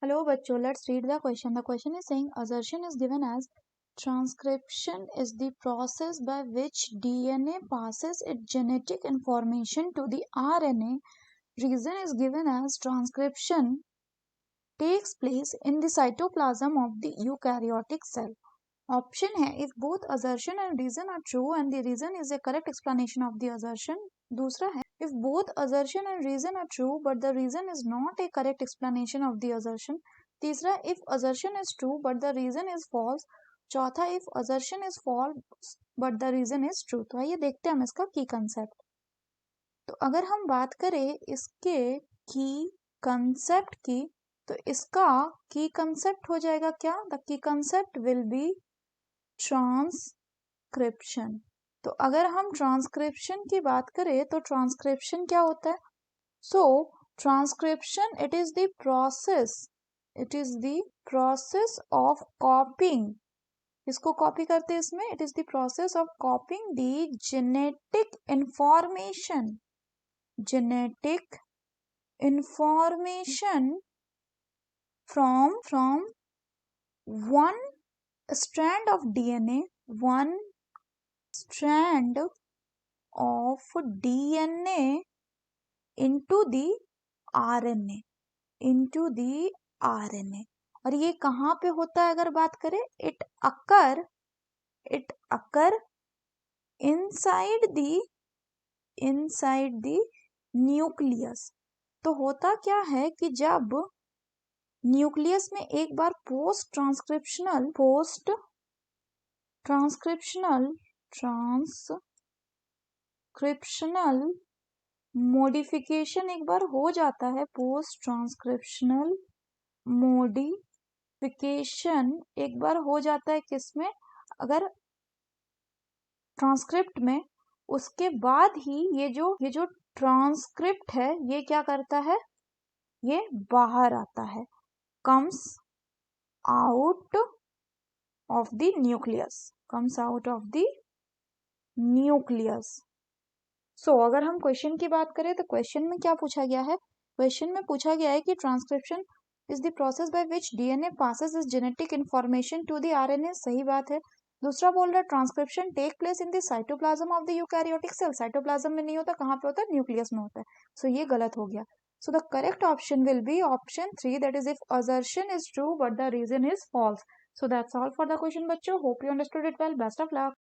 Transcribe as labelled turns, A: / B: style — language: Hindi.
A: Hello bachcho, let's read the question. The question is saying assertion is given as transcription is the process by which DNA passes its genetic information to the RNA. Reason is given as transcription takes place in the cytoplasm of the eukaryotic cell. Option है if both assertion and reason are true and the reason is a correct explanation of the assertion. दूसरा है if both assertion and reason are true but the reason is not a correct explanation of the assertion. तीसरा if assertion is true but the reason is false. चौथा if assertion is false but the reason is true. तो आइए देखते हैं हम इसका की कंसेप्ट. तो अगर हम बात करें इसके की कंसेप्ट की तो इसका की कंसेप्ट हो जाएगा क्या? The key concept will be transcription. तो अगर हम ट्रांसक्रिप्शन की बात करें तो ट्रांसक्रिप्शन क्या होता है? So transcription it is the process of कॉपिंग. इसको कॉपी करते हैं इसमें. It is the process of copying the genetic information from one strand of DNA into the RNA. और ये कहाँ पे होता है अगर बात करें? it occur inside the nucleus. तो होता क्या है कि जब न्यूक्लियस में एक बार पोस्ट ट्रांसक्रिप्शनल मॉडिफिकेशन एक बार हो जाता है. पोस्ट ट्रांसक्रिप्शनल मॉडिफिकेशन एक बार हो जाता है किसमें? अगर ट्रांसक्रिप्ट में. उसके बाद ही ये जो ट्रांसक्रिप्ट है ये क्या करता है? ये बाहर आता है. comes out of the nucleus. So अगर हम क्वेश्चन की बात करें तो क्वेश्चन में क्या पूछा गया है? क्वेश्चन में पूछा गया है कि transcription is the process by which DNA passes its genetic information to the RNA. सही बात है. दूसरा बोल रहा है transcription take place in the cytoplasm of the eukaryotic cell. Cytoplasm में नहीं होता, कहाँ पे होता है? न्यूक्लियस में होता है. सो ये गलत हो गया. So the correct option will be option 3, that is if assertion is true but the reason is false. So that's all for the question, bachcho. Hope you understood it well. Best of luck.